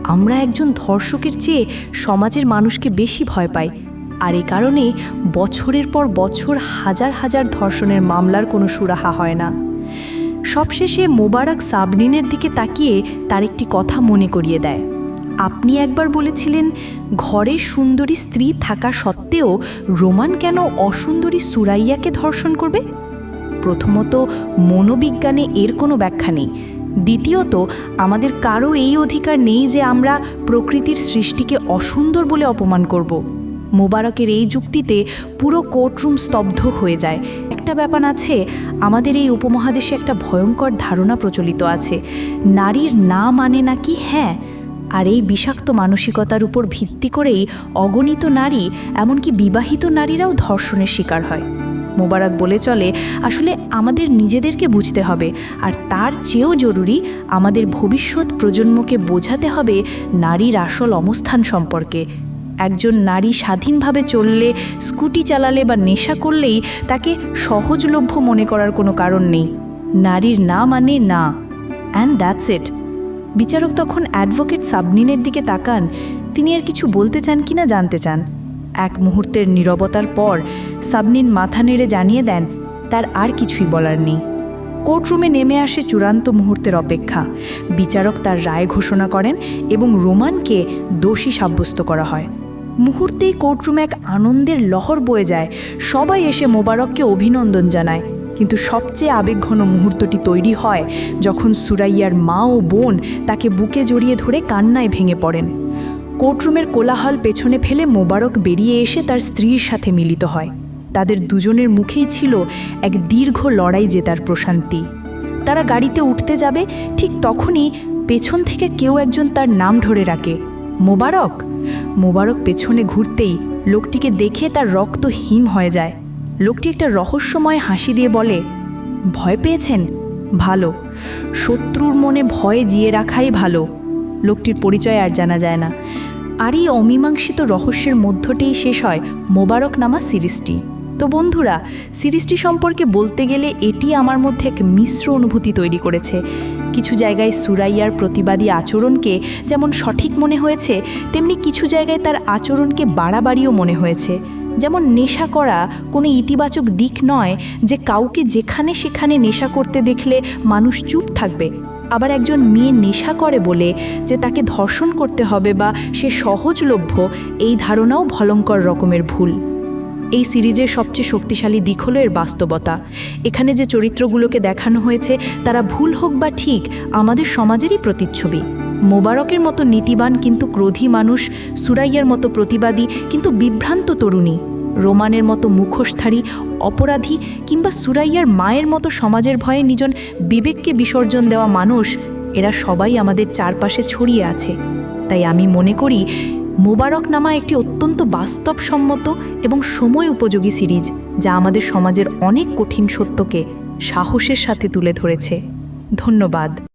আমরা একজন ধর্ষকের চেয়ে সমাজের মানুষকে বেশি ভয় পাই, আর এই কারণে বছরের পর বছর হাজার হাজার ধর্ষণের মামলার কোনো সুরাহা হয় না। সবশেষে মোবারক সাবরিনের দিকে তাকিয়ে তার একটি কথা মনে করিয়ে দেয়। আপনি একবার বলেছিলেন ঘরে সুন্দরী স্ত্রী থাকা সত্ত্বেও রোমান কেন অসুন্দরী সুরাইয়াকে ধর্ষণ করবে? প্রথমত, মনোবিজ্ঞানে এর কোনো ব্যাখ্যা নেই। দ্বিতীয়ত, আমাদের কারো এই অধিকার নেই যে আমরা প্রকৃতির সৃষ্টিকে অসুন্দর বলে অপমান করব। মোবারকের এই যুক্তিতে পুরো কোর্টরুম স্তব্ধ হয়ে যায়। একটা ব্যাপার আছে, আমাদের এই উপমহাদেশে একটা ভয়ঙ্কর ধারণা প্রচলিত আছে, নারীর না মানে নাকি হ্যাঁ। আর এই বিষাক্ত মানসিকতার উপর ভিত্তি করেই অগণিত নারী, এমনকি বিবাহিত নারীরাও ধর্ষণের শিকার হয়। মোবারক বলে চলে, আসলে আমাদের নিজেদেরকে বুঝতে হবে, আর তার চেয়েও জরুরি আমাদের ভবিষ্যৎ প্রজন্মকে বোঝাতে হবে নারীর আসল অবস্থান সম্পর্কে। একজন নারী স্বাধীনভাবে চললে, স্কুটি চালালে বা নেশা করলেই তাকে সহজলভ্য মনে করার কোনো কারণ নেই। নারীর না মানে না, অ্যান্ড দ্যাটস ইট। বিচারক তখন অ্যাডভোকেট সাবনিনের দিকে তাকান, তিনি আর কিছু বলতে চান কিনা জানতে চান। এক মুহূর্তের নীরবতার পর সাবনিন মাথা নেড়ে জানিয়ে দেন তার আর কিছুই বলার নেই। কোর্টরুমে নেমে আসে চূড়ান্ত মুহূর্তের অপেক্ষা। বিচারক তার রায় ঘোষণা করেন এবং রোমানকে দোষী সাব্যস্ত করা হয়। মুহূর্তেই কোর্টরুমে এক আনন্দের লহর বয়ে যায়। সবাই এসে মোবারককে অভিনন্দন জানায়। কিন্তু সবচেয়ে আবেগঘন মুহূর্তটি তৈরি হয় যখন সুরাইয়ার মা ও বোন তাকে বুকে জড়িয়ে ধরে কান্নায় ভেঙে পড়েন। কোর্টরুমের কোলাহল পেছনে ফেলে মোবারক বেরিয়ে এসে তার স্ত্রীর সাথে মিলিত হয়। তাদের দুজনের মুখেই ছিল এক দীর্ঘ লড়াই জেতার প্রশান্তি। তারা গাড়িতে উঠতে যাবে, ঠিক তখনই পেছন থেকে কেউ একজন তার নাম ধরে রাখে, মোবারক। মোবারক পেছনে ঘুরতেই লোকটিকে দেখে তার রক্ত হিম হয়ে যায়। লোকটি একটা রহস্যময় হাসি দিয়ে বলে, ভয় পেয়েছেন? ভালো, শত্রুর মনে ভয় জিয়ে রাখাই ভালো। লোকটির পরিচয় আর জানা যায় না। আর এই অমীমাংসিত রহস্যের মধ্যতেই শেষ হয় মোবারক নামা সিরিজটি। তো বন্ধুরা, সিরিজটি সম্পর্কে বলতে গেলে এটি আমার মধ্যে এক মিশ্র অনুভূতি তৈরি করেছে। কিছু জায়গায় সুরাইয়ার প্রতিবাদী আচরণকে যেমন সঠিক মনে হয়েছে, তেমনি কিছু জায়গায় তার আচরণকে বাড়াবাড়িও মনে হয়েছে। যেমন নেশা করা কোনো ইতিবাচক দিক নয় যে কাউকে যেখানে সেখানে নেশা করতে দেখলে মানুষ চুপ থাকবে। আবার একজন মেয়ে নেশা করে বলে যে তাকে ধর্ষণ করতে হবে বা সে সহজলভ্য, এই ধারণাও ভয়ঙ্কর রকমের ভুল। এই সিরিজের সবচেয়ে শক্তিশালী দিক হলো এর বাস্তবতা। এখানে যে চরিত্রগুলোকে দেখানো হয়েছে তারা ভুল হোক বা ঠিক আমাদের সমাজেরই প্রতিচ্ছবি। মোবারকের মতো নীতিবান কিন্তু ক্রোধী মানুষ, সুরাইয়ার মতো প্রতিবাদী কিন্তু বিভ্রান্ত তরুণী, রোমানের মতো মুখোশধারী অপরাধী, কিংবা সুরাইয়ার মায়ের মতো সমাজের ভয়ে নিজন বিবেককে বিসর্জন দেওয়া মানুষ, এরা সবাই আমাদের চারপাশে ছড়িয়ে আছে। তাই আমি মনে করি মোবারক নামা একটি অত্যন্ত বাস্তবসম্মত এবং সময় উপযোগী সিরিজ, যা আমাদের সমাজের অনেক কঠিন সত্যকে সাহসের সাথে তুলে ধরেছে। ধন্যবাদ।